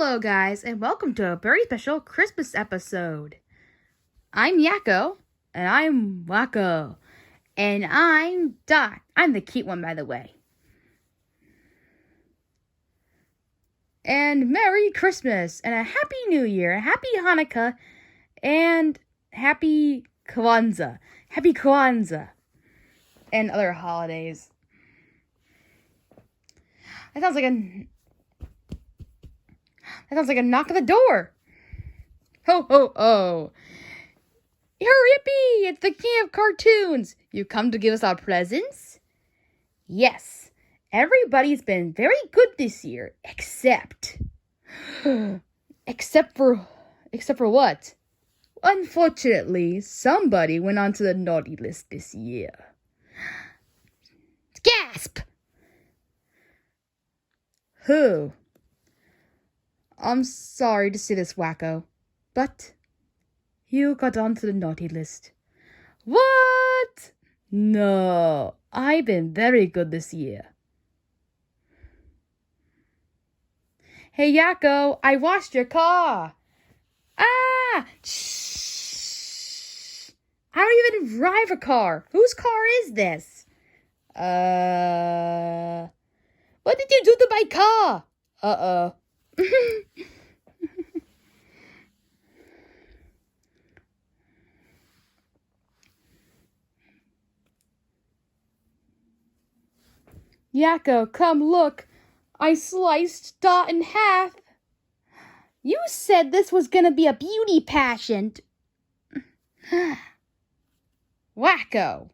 Hello, guys, and welcome to a very special Christmas episode. I'm Yakko, and I'm Wacko, and I'm Dot. I'm the cute one, by the way. And Merry Christmas, and a Happy New Year, a Happy Hanukkah, and Happy Kwanzaa. Happy Kwanzaa, and other holidays. That sounds like a knock at the door. Ho, ho, ho. Yippee! It's the King of Cartoons. You come to give us our presents? Yes. Everybody's been very good this year, except for what? Unfortunately, somebody went onto the naughty list this year. Gasp! Who? I'm sorry to say this, Wacko, but you got onto the naughty list. What? No, I've been very good this year. Hey, Yakko, I washed your car. Shh. I don't even drive a car. Whose car is this? What did you do to my car? Uh-oh. Yakko, come look. I sliced Dot in half. You said this was gonna be a beauty pageant. Wacko.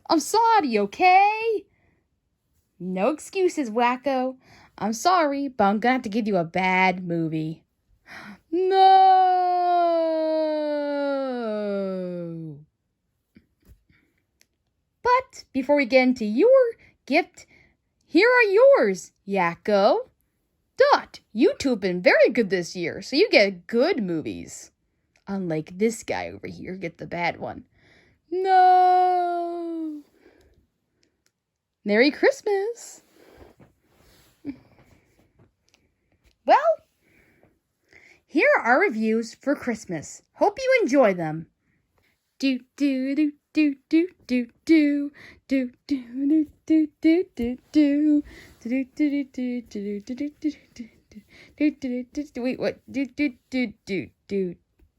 I'm sorry, okay? No excuses, Wacko. I'm sorry, but I'm gonna have to give you a bad movie. No! But before we get into your gift, here are yours, Yakko. Dot, you two have been very good this year, so you get good movies. Unlike this guy over here, get the bad one. No! Merry Christmas! Well, here are our reviews for Christmas. Hope you enjoy them. Do do do do do do do do do do do do do do do do. Wait, what?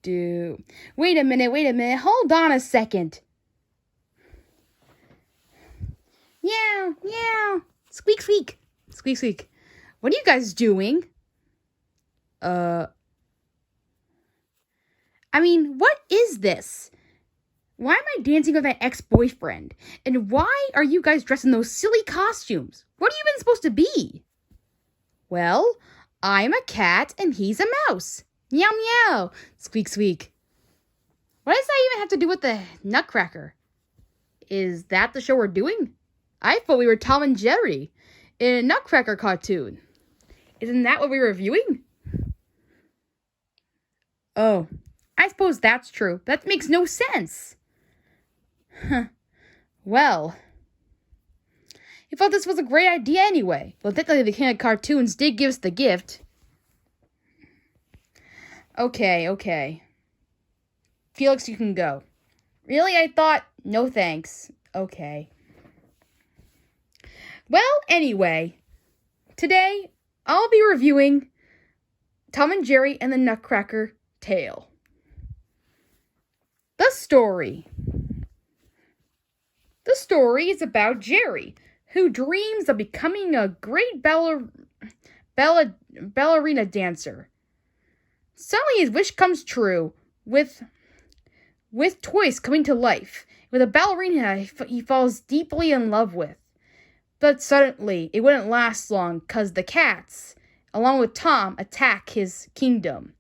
Do. Wait a minute. Hold on a second. Meow. Squeak, squeak. Squeak, squeak. What are you guys doing? What is this? Why am I dancing with my ex-boyfriend? And why are you guys dressed in those silly costumes? What are you even supposed to be? Well, I'm a cat and he's a mouse. Meow, meow. Squeak, squeak. What does that even have to do with the Nutcracker? Is that the show we're doing? I thought we were Tom and Jerry in a Nutcracker cartoon. Isn't that what we were reviewing? Oh, I suppose that's true. That makes no sense. Well, he thought this was a great idea anyway. Well, technically the King of Cartoons did give us the gift. Okay. Felix, you can go. Really? I thought, no thanks. Okay. Well, anyway, today I'll be reviewing Tom and Jerry and the Nutcracker Tale. The story. The story is about Jerry, who dreams of becoming a great ballerina dancer. Suddenly his wish comes true, with toys coming to life, with a ballerina he falls deeply in love with. But suddenly, it wouldn't last long, cause the cats, along with Tom, attack his kingdom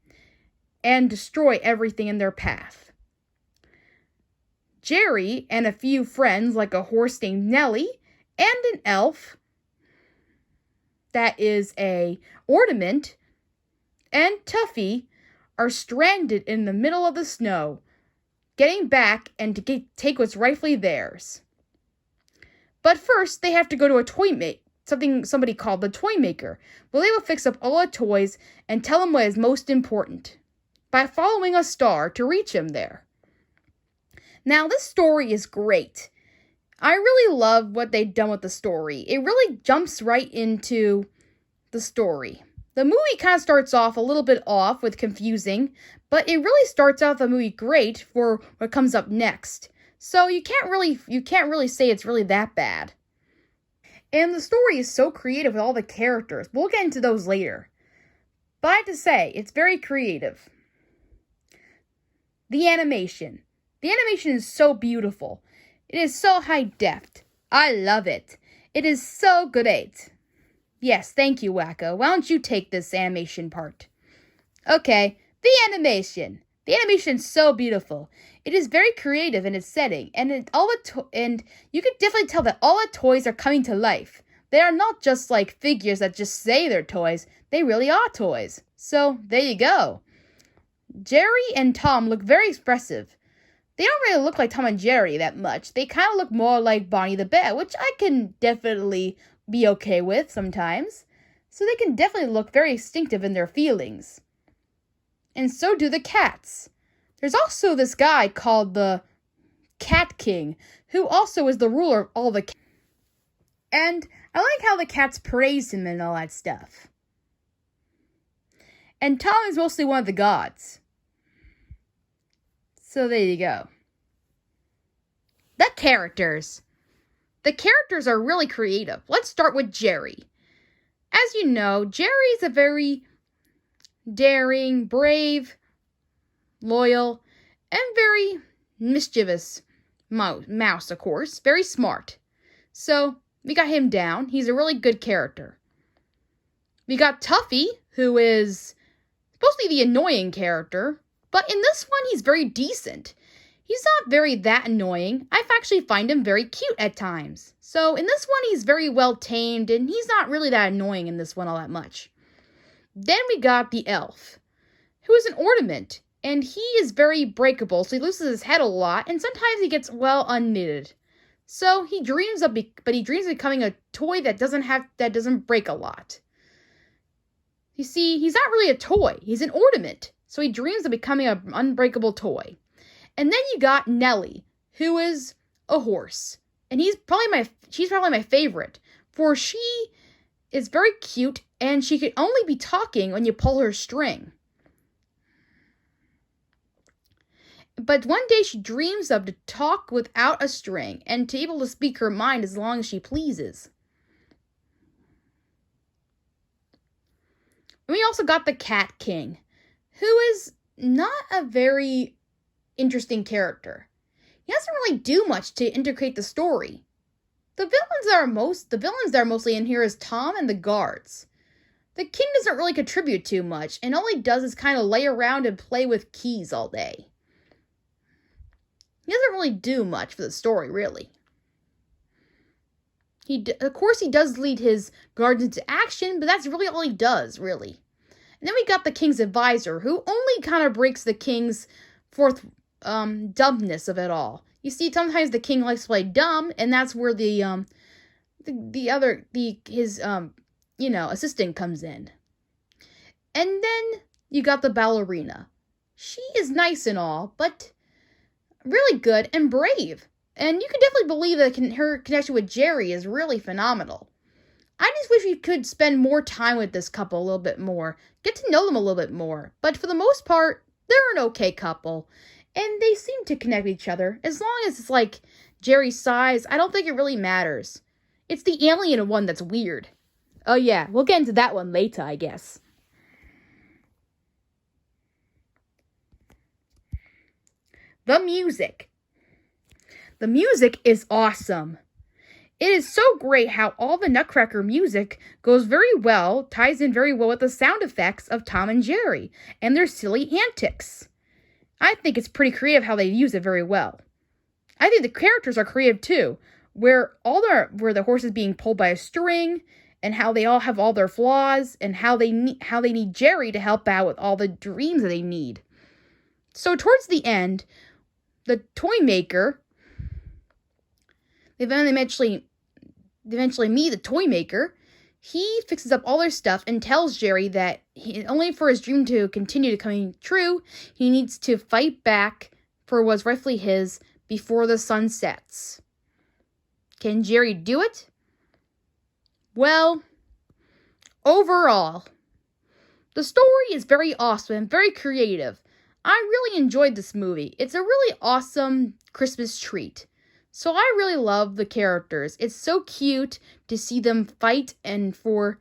and destroy everything in their path. Jerry and a few friends, like a horse named Nellie, and an elf that is a ornament, and Tuffy, are stranded in the middle of the snow, getting back and to take what's rightfully theirs. But first, they have to go to a toy somebody called the Toy Maker. Well, they will fix up all the toys and tell him what is most important by following a star to reach him there. Now, this story is great. I really love what they've done with the story. It really jumps right into the story. The movie kind of starts off a little bit off with confusing, but it really starts out the movie great for what comes up next. So you can't really say it's really that bad. And the story is so creative with all the characters. We'll get into those later. But I have to say, it's very creative. The animation. The animation is so beautiful. It is so high def. I love it. It is so great. Yes, thank you, Wacko. Why don't you take this animation part? Okay, the animation. The animation is so beautiful. It is very creative in its setting, and you can definitely tell that all the toys are coming to life. They are not just like figures that just say they're toys. They really are toys. So, there you go. Jerry and Tom look very expressive. They don't really look like Tom and Jerry that much. They kind of look more like Bonnie the Bear, which I can definitely be okay with sometimes. So they can definitely look very instinctive in their feelings. And so do the cats. There's also this guy called the Cat King, who also is the ruler of all the cats. And I like how the cats praise him and all that stuff. And Tom is mostly one of the gods. So there you go. The characters. The characters are really creative. Let's start with Jerry. As you know, Jerry is a very daring, brave, loyal, and very mischievous mouse, of course. Very smart. So, we got him down. He's a really good character. We got Tuffy, who is supposed to be the annoying character. But in this one, he's very decent. He's not very that annoying. I actually find him very cute at times. So in this one, he's very well tamed, and he's not really that annoying in this one all that much. Then we got the elf, who is an ornament, and he is very breakable, so he loses his head a lot, and sometimes he gets well unknitted. So he dreams of becoming a toy that doesn't break a lot. You see, he's not really a toy. He's an ornament. So he dreams of becoming an unbreakable toy. And then you got Nellie, who is a horse. And she's probably my favorite, for she is very cute and she can only be talking when you pull her string. But one day she dreams of to talk without a string and to be able to speak her mind as long as she pleases. And we also got the Cat King, who is not a very interesting character. He doesn't really do much to integrate the story. The villains that are mostly in here is Tom and the guards. The king doesn't really contribute too much, and all he does is kind of lay around and play with keys all day. He doesn't really do much for the story, really. Of course, he does lead his guards into action, but that's really all he does, really. And then we got the king's advisor, who only kind of breaks the king's fourth dumbness of it all. You see, sometimes the king likes to play dumb, and that's where his assistant comes in. And then you got the ballerina. She is nice and all, but really good and brave. And you can definitely believe that her connection with Jerry is really phenomenal. I just wish we could spend more time with this couple a little bit more. Get to know them a little bit more. But for the most part, they're an okay couple. And they seem to connect with each other. As long as it's like Jerry's size, I don't think it really matters. It's the alien one that's weird. Oh yeah, we'll get into that one later, I guess. The music. The music is awesome. It is so great how all the Nutcracker music ties in very well with the sound effects of Tom and Jerry and their silly antics. I think it's pretty creative how they use it very well. I think the characters are creative too, where the horse is being pulled by a string, and how they all have all their flaws, and how they need Jerry to help out with all the dreams that they need. So towards the end, the toy maker, they eventually eventually meet the toy maker. He fixes up all their stuff and tells Jerry that only for his dream to continue to come true, he needs to fight back for what's rightfully his before the sun sets. Can Jerry do it? Well, overall, the story is very awesome and very creative. I really enjoyed this movie. It's a really awesome Christmas treat. So I really love the characters. It's so cute to see them fight and for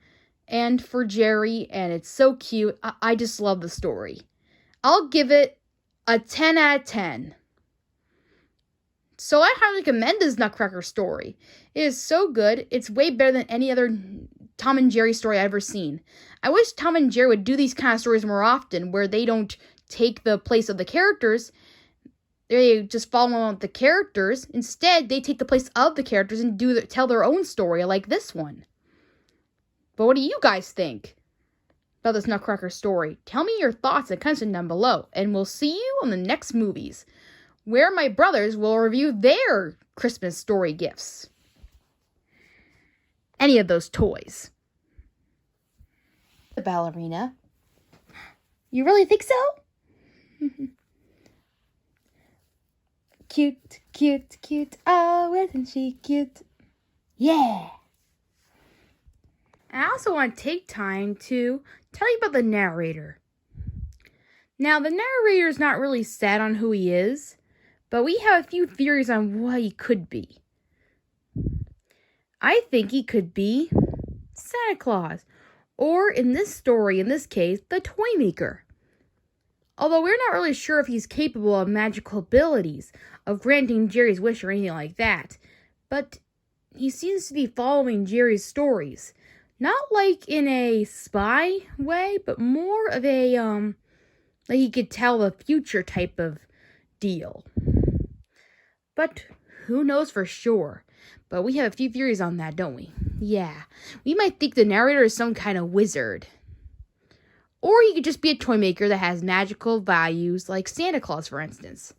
Jerry, and it's so cute. I just love the story. I'll give it a 10 out of 10. So I highly recommend this Nutcracker story. It is so good. It's way better than any other Tom and Jerry story I've ever seen. I wish Tom and Jerry would do these kind of stories more often, where they don't take the place of the characters. They just follow on the characters. Instead, they take the place of the characters and tell their own story, like this one. But what do you guys think about this Nutcracker story? Tell me your thoughts and comments down below, and we'll see you on the next movies, where my brothers will review their Christmas story gifts. Any of those toys. The ballerina. You really think so? Cute, cute, cute. Oh, isn't she cute? Yeah. I also want to take time to tell you about the narrator. Now, the narrator is not really set on who he is, but we have a few theories on what he could be. I think he could be Santa Claus, or in this story, in this case, the toy maker. Although we're not really sure if he's capable of magical abilities, of granting Jerry's wish or anything like that, but he seems to be following Jerry's stories. Not like in a spy way, but more of a, like he could tell the future type of deal. But who knows for sure? But we have a few theories on that, don't we? Yeah. We might think the narrator is some kind of wizard. Or he could just be a toy maker that has magical values, like Santa Claus, for instance.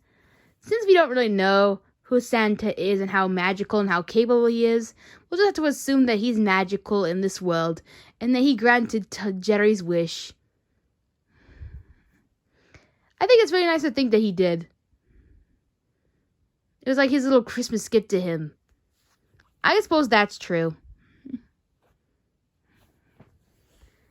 Since we don't really know who Santa is and how magical and how capable he is, we'll just have to assume that he's magical in this world, and that he granted Jerry's wish. I think it's really nice to think that he did. It was like his little Christmas gift to him. I suppose that's true.